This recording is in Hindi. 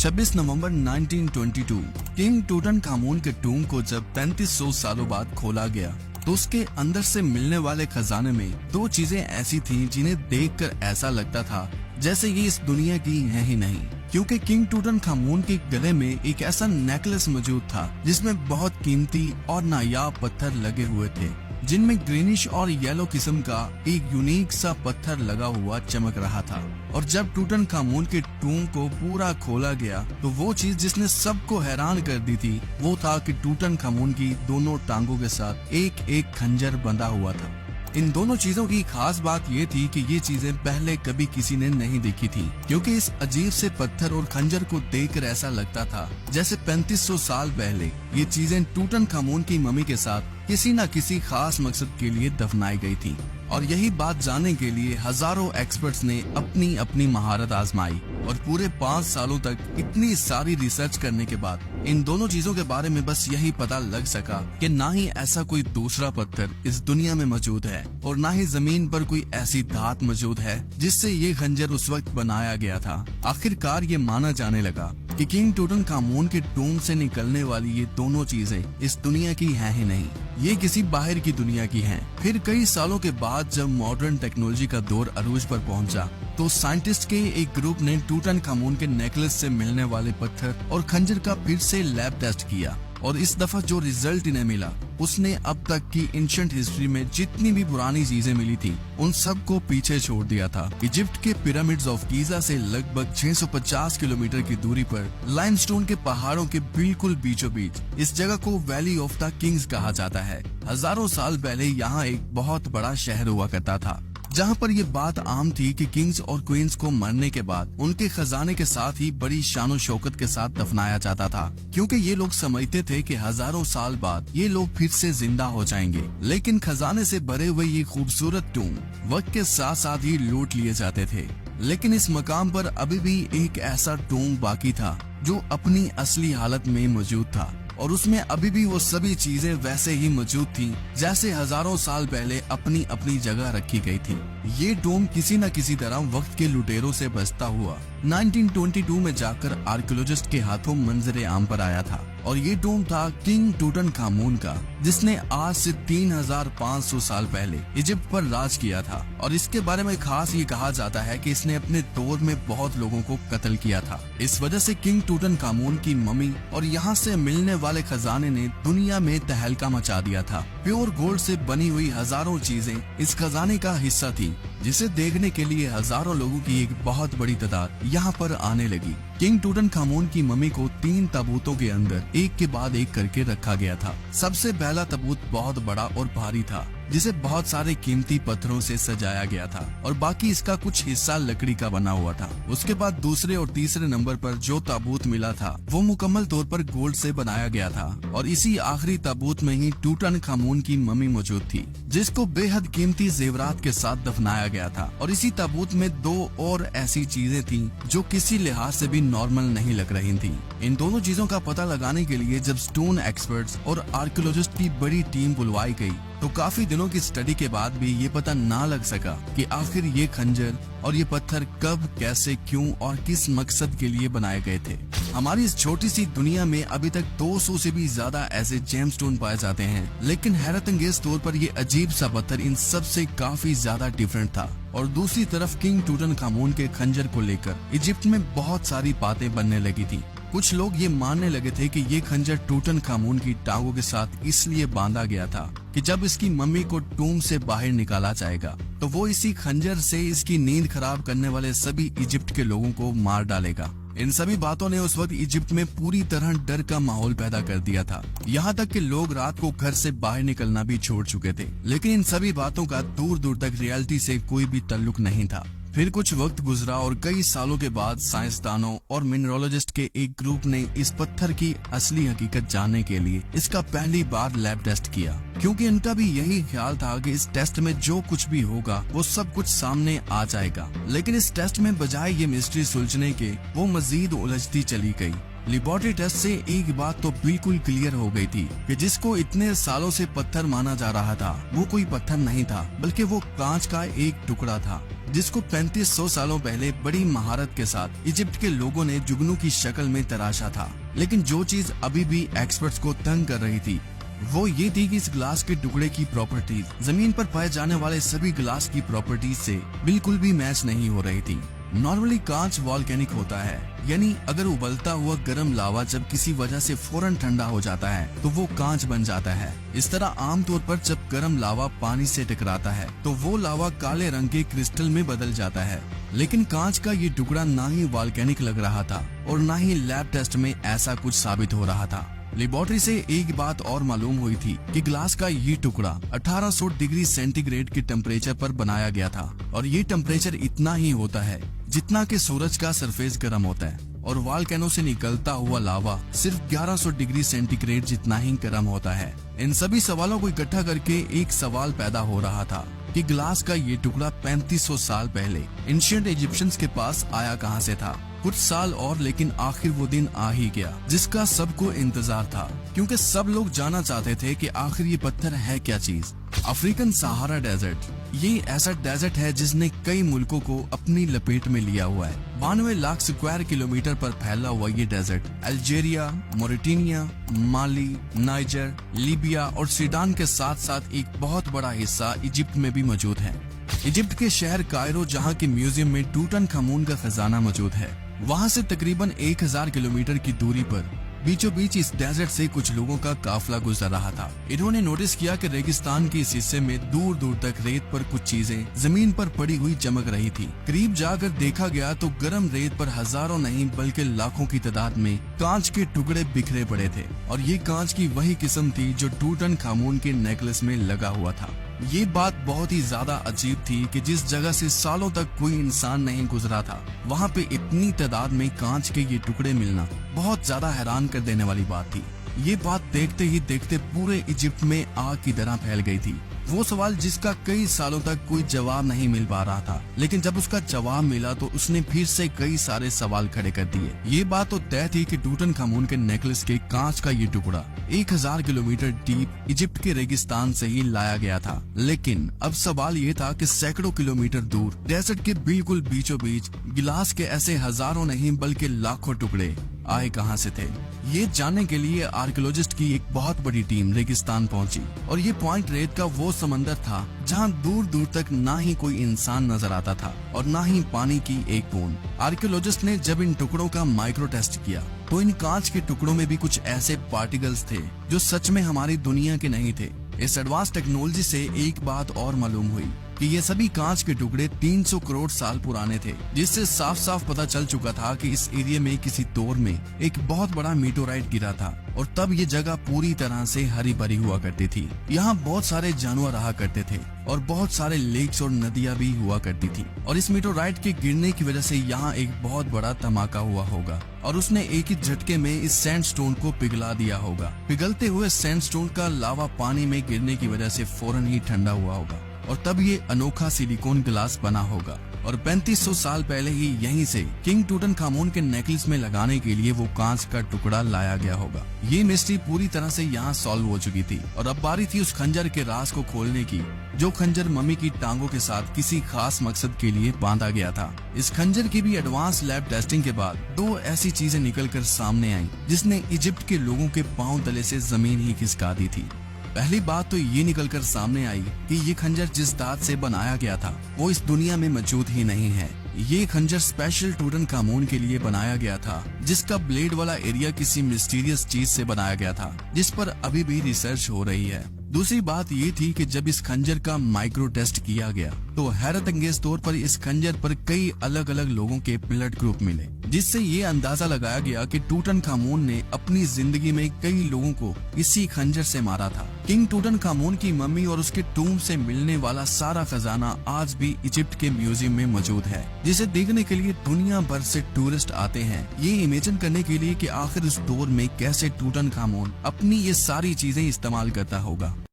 26 नवंबर 1922 किंग टूटनखामुन के टूम को जब 3500 सालों बाद खोला गया तो उसके अंदर से मिलने वाले खजाने में दो चीजें ऐसी थीं जिन्हें देखकर ऐसा लगता था जैसे ये इस दुनिया की है ही नहीं, क्योंकि किंग टूटनखामुन के गले में एक ऐसा नेकलेस मौजूद था जिसमें बहुत कीमती और नायाब पत्थर लगे हुए थे, जिनमें ग्रीनिश और येलो किस्म का एक यूनिक सा पत्थर लगा हुआ चमक रहा था। और जब टूटनखामुन के टूम को पूरा खोला गया तो वो चीज जिसने सबको हैरान कर दी थी वो था कि टूटनखामुन की दोनों टांगों के साथ एक एक खंजर बंधा हुआ था। इन दोनों चीजों की खास बात ये थी कि ये चीजें पहले कभी किसी ने नहीं देखी थी, क्योंकि इस अजीब से पत्थर और खंजर को देखकर ऐसा लगता था जैसे 3500 साल पहले ये चीजें टूटनखामुन की मम्मी के साथ किसी न किसी खास मकसद के लिए दफनाई गई थी। और यही बात जानने के लिए हजारों एक्सपर्ट्स ने अपनी अपनी महारत आजमाई और पूरे 5 सालों तक इतनी सारी रिसर्च करने के बाद इन दोनों चीजों के बारे में बस यही पता लग सका कि ना ही ऐसा कोई दूसरा पत्थर इस दुनिया में मौजूद है और ना ही जमीन पर कोई ऐसी धात मौजूद है जिससे ये खंजर उस वक्त बनाया गया था। आखिरकार ये माना जाने लगा कि किंग टूटनखामुन के टूम से निकलने वाली ये दोनों चीजें इस दुनिया की हैं ही नहीं, ये किसी बाहर की दुनिया की हैं। फिर कई सालों के बाद जब मॉडर्न टेक्नोलॉजी का दौर अरूज पर पहुंचा तो साइंटिस्ट के एक ग्रुप ने टूटनखामुन के नेकलेस से मिलने वाले पत्थर और खंजर का फिर से लैब टेस्ट किया और इस दफा जो रिजल्ट इन्हें मिला उसने अब तक की एंशिएंट हिस्ट्री में जितनी भी पुरानी चीजें मिली थी उन सब को पीछे छोड़ दिया था। इजिप्ट के पिरामिड्स ऑफ गीजा से लगभग 650 किलोमीटर की दूरी पर लाइमस्टोन के पहाड़ों के बिल्कुल बीचों बीच इस जगह को वैली ऑफ द किंग्स कहा जाता है। हजारों साल पहले यहाँ एक बहुत बड़ा शहर हुआ करता था जहाँ पर ये बात आम थी कि किंग्स और क्वींस को मरने के बाद उनके खजाने के साथ ही बड़ी शानो शौकत के साथ दफनाया जाता था, क्योंकि ये लोग समझते थे कि हजारों साल बाद ये लोग फिर से जिंदा हो जाएंगे। लेकिन खजाने से भरे हुए ये खूबसूरत टूम वक्त के साथ साथ ही लूट लिए जाते थे। लेकिन इस मकाम पर अभी भी एक ऐसा टूम बाकी था जो अपनी असली हालत में मौजूद था और उसमें अभी भी वो सभी चीजें वैसे ही मौजूद थीं जैसे हजारों साल पहले अपनी अपनी जगह रखी गई थी। ये डोम किसी न किसी तरह वक्त के लुटेरों से बचता हुआ 1922 में जाकर आर्कियोलॉजिस्ट के हाथों मंजरे आम पर आया था और ये डोम था किंग टूटनखामुन का, जिसने आज से 3500 साल पहले इजिप्ट पर राज किया था। और इसके बारे में खास ये कहा जाता है कि इसने अपने दौर में बहुत लोगों को कत्ल किया था। इस वजह से किंग टूटनखामुन की मम्मी और यहाँ से मिलने वाले खजाने ने दुनिया में तहलका मचा दिया था। प्योर गोल्ड से बनी हुई हजारों चीजें इस खजाने का हिस्सा थी, जिसे देखने के लिए हजारों लोगों की एक बहुत बड़ी तादाद यहाँ पर आने लगी। किंग टूटनखामुन की मम्मी को 3 ताबूतों के अंदर एक के बाद एक करके रखा गया था। सबसे पहला ताबूत बहुत बड़ा और भारी था, जिसे बहुत सारे कीमती पत्थरों से सजाया गया था और बाकी इसका कुछ हिस्सा लकड़ी का बना हुआ था। उसके बाद दूसरे और तीसरे नंबर पर जो ताबूत मिला था वो मुकम्मल तौर पर गोल्ड से बनाया गया था और इसी आखिरी ताबूत में ही टूटनखामुन की मम्मी मौजूद थी, जिसको बेहद कीमती जेवरात के साथ दफनाया गया था। और इसी ताबूत में 2 और ऐसी चीजें थीं जो किसी लिहाज से भी नॉर्मल नहीं लग रही थीं। इन दोनों चीजों का पता लगाने के लिए जब स्टोन एक्सपर्ट्स और आर्कियोलॉजिस्ट की बड़ी टीम बुलवाई गई तो काफी दिनों की स्टडी के बाद भी ये पता ना लग सका कि आखिर ये खंजर और ये पत्थर कब, कैसे, क्यों और किस मकसद के लिए बनाए गए थे। हमारी इस छोटी सी दुनिया में अभी तक 200 से भी ज्यादा ऐसे जेमस्टोन पाए जाते हैं, लेकिन हैरत अंगेज तौर पर ये अजीब सा पत्थर इन सब से काफी ज्यादा डिफरेंट था। और दूसरी तरफ किंग टूटनखामुन के खंजर को लेकर इजिप्ट में बहुत सारी बातें बनने लगी थी। कुछ लोग ये मानने लगे थे कि ये खंजर टूटनखामुन की टांगों के साथ इसलिए बांधा गया था कि जब इसकी मम्मी को टूम से बाहर निकाला जाएगा तो वो इसी खंजर से इसकी नींद खराब करने वाले सभी इजिप्ट के लोगों को मार डालेगा। इन सभी बातों ने उस वक्त इजिप्ट में पूरी तरह डर का माहौल पैदा कर दिया था, यहाँ तक कि लोग रात को घर से बाहर निकलना भी छोड़ चुके थे। लेकिन इन सभी बातों का दूर दूर तक रियलिटी से कोई भी ताल्लुक नहीं था। फिर कुछ वक्त गुजरा और कई सालों के बाद साइंसदानों और मिनरोलॉजिस्ट के एक ग्रुप ने इस पत्थर की असली हकीकत जानने के लिए इसका पहली बार लैब टेस्ट किया, क्योंकि इनका भी यही ख्याल था कि इस टेस्ट में जो कुछ भी होगा वो सब कुछ सामने आ जाएगा। लेकिन इस टेस्ट में बजाय ये मिस्ट्री सुलझने के वो मजीद उलझती चली गई। लेबोरेटरी टेस्ट से एक बात तो बिल्कुल क्लियर हो गई थी कि जिसको इतने सालों से पत्थर माना जा रहा था वो कोई पत्थर नहीं था, बल्कि वो कांच का एक टुकड़ा था, जिसको 3500 सालों पहले बड़ी महारत के साथ इजिप्ट के लोगों ने जुगनू की शक्ल में तराशा था। लेकिन जो चीज अभी भी एक्सपर्ट्स को तंग कर रही थी वो ये थी कि इस ग्लास के टुकड़े की प्रॉपर्टीज जमीन पर पाए जाने वाले सभी ग्लास की प्रॉपर्टीज से बिल्कुल भी मैच नहीं हो रही थी। नॉर्मली कांच वॉल्केनिक होता है, यानी अगर उबलता हुआ गर्म लावा जब किसी वजह से फौरन ठंडा हो जाता है तो वो कांच बन जाता है। इस तरह आमतौर पर जब गर्म लावा पानी से टकराता है तो वो लावा काले रंग के क्रिस्टल में बदल जाता है। लेकिन कांच का ये टुकड़ा ना ही वॉल्केनिक लग रहा था और ना ही लैब टेस्ट में ऐसा कुछ साबित हो रहा था। लेबोरेटरी से एक बात और मालूम हुई थी कि ग्लास का ये टुकड़ा 1800 डिग्री सेंटीग्रेड के टेम्परेचर पर बनाया गया था, और ये टेम्परेचर इतना ही होता है जितना कि सूरज का सरफेस गर्म होता है, और वॉल्केनो से निकलता हुआ लावा सिर्फ 1100 डिग्री सेंटीग्रेड जितना ही गर्म होता है। इन सभी सवालों को इकट्ठा करके एक सवाल पैदा हो रहा था कि ग्लास का ये टुकड़ा 3500 साल पहले एंशिएंट इजिप्शियंस के पास आया कहां से था। कुछ साल और, लेकिन आखिर वो दिन आ ही गया जिसका सबको इंतजार था, क्योंकि सब लोग जानना चाहते थे कि आखिर ये पत्थर है क्या चीज। अफ्रीकन सहारा डेजर्ट ये ऐसा डेजर्ट है जिसने कई मुल्कों को अपनी लपेट में लिया हुआ है। 92 लाख स्क्वायर किलोमीटर पर फैला हुआ ये डेजर्ट अल्जीरिया, मोरिटानिया, माली, नाइजर, लीबिया और सूडान के साथ साथ एक बहुत बड़ा हिस्सा इजिप्ट में भी मौजूद है। इजिप्ट के शहर कायरो, जहाँ के म्यूजियम में टूटनखामुन का खजाना मौजूद है, वहाँ से तकरीबन 1000 किलोमीटर की दूरी पर बीचों बीच इस डेजर्ट से कुछ लोगों का काफिला गुजर रहा था। इन्होंने नोटिस किया कि रेगिस्तान के इस हिस्से में दूर दूर तक रेत पर कुछ चीजें जमीन पर पड़ी हुई चमक रही थी। करीब जाकर देखा गया तो गर्म रेत पर हजारों नहीं बल्कि लाखों की तादाद में कांच के टुकड़े बिखरे पड़े थे, और ये कांच की वही किस्म थी जो टूटनखामुन के नेकलेस में लगा हुआ था। ये बात बहुत ही ज्यादा अजीब थी कि जिस जगह से सालों तक कोई इंसान नहीं गुजरा था, वहाँ पे इतनी तादाद में कांच के ये टुकड़े मिलना बहुत ज्यादा हैरान कर देने वाली बात थी। ये बात देखते ही देखते पूरे इजिप्ट में आग की तरह फैल गई थी। वो सवाल जिसका कई सालों तक कोई जवाब नहीं मिल पा रहा था, लेकिन जब उसका जवाब मिला तो उसने फिर से कई सारे सवाल खड़े कर दिए। ये बात तो तय थी कि टूटनखामुन के नेकलेस के कांच का ये टुकड़ा 1000 किलोमीटर डीप इजिप्ट के रेगिस्तान से ही लाया गया था। लेकिन अब सवाल ये था कि सैकड़ों किलोमीटर दूर डेजर्ट के बिल्कुल बीचों बीच गिलास के ऐसे हजारों नहीं बल्कि लाखों टुकड़े आए कहां से थे। ये जानने के लिए आर्कियोलॉजिस्ट की एक बहुत बड़ी टीम रेगिस्तान पहुंची, और ये पॉइंट रेत का वो समंदर था जहां दूर दूर तक ना ही कोई इंसान नजर आता था और ना ही पानी की एक बूंद। आर्कियोलॉजिस्ट ने जब इन टुकड़ों का माइक्रो टेस्ट किया तो इन कांच के टुकड़ों में भी कुछ ऐसे पार्टिकल्स थे जो सच में हमारी दुनिया के नहीं थे। इस एडवांस टेक्नोलॉजी से एक बात और मालूम हुई कि ये सभी कांच के टुकड़े 300 करोड़ साल पुराने थे, जिससे साफ साफ पता चल चुका था कि इस एरिया में किसी दौर में एक बहुत बड़ा मीटोराइट गिरा था, और तब ये जगह पूरी तरह से हरी भरी हुआ करती थी। यहाँ बहुत सारे जानवर रहा करते थे और बहुत सारे लेक्स और नदियाँ भी हुआ करती थी, और इस मीटोराइट के गिरने की वजह से यहाँ एक बहुत बड़ा धमाका हुआ होगा और उसने एक ही झटके में इस सैंडस्टोन को पिघला दिया होगा। पिघलते हुए सैंडस्टोन का लावा पानी में गिरने की वजह से फौरन ही ठंडा हुआ होगा, और तब ये अनोखा सिलिकॉन ग्लास बना होगा। और 3500 साल पहले ही यहीं से किंग टूटनखामुन के नेकलेस में लगाने के लिए वो कांच का टुकड़ा लाया गया होगा। ये मिस्ट्री पूरी तरह से यहाँ सॉल्व हो चुकी थी, और अब बारी थी उस खंजर के राज को खोलने की, जो खंजर मम्मी की टांगों के साथ किसी खास मकसद के लिए बांधा गया था। इस खंजर की भी एडवांस लैब टेस्टिंग के बाद 2 ऐसी चीजें निकल कर सामने आई जिसने इजिप्ट के लोगों के पाँव तले से जमीन ही खिसका दी थी। पहली बात तो ये निकलकर सामने आई कि ये खंजर जिस धात से बनाया गया था वो इस दुनिया में मौजूद ही नहीं है। ये खंजर स्पेशल टूटनखामुन के लिए बनाया गया था, जिसका ब्लेड वाला एरिया किसी मिस्टीरियस चीज से बनाया गया था, जिस पर अभी भी रिसर्च हो रही है। दूसरी बात ये थी कि जब इस खंजर का माइक्रो टेस्ट किया गया तो हैरत अंगेज तौर पर इस खंजर पर कई अलग अलग लोगों के ब्लड ग्रुप मिले, जिससे ये अंदाजा लगाया गया कि टूटनखामुन ने अपनी जिंदगी में कई लोगों को इसी खंजर से मारा था। किंग टूटनखामुन की मम्मी और उसके टूम से मिलने वाला सारा खजाना आज भी इजिप्ट के म्यूजियम में मौजूद है, जिसे देखने के लिए दुनिया भर से टूरिस्ट आते हैं, ये इमेजिन करने के लिए कि आखिर उस दौर में कैसे टूटनखामुन अपनी ये सारी चीजें इस्तेमाल करता होगा।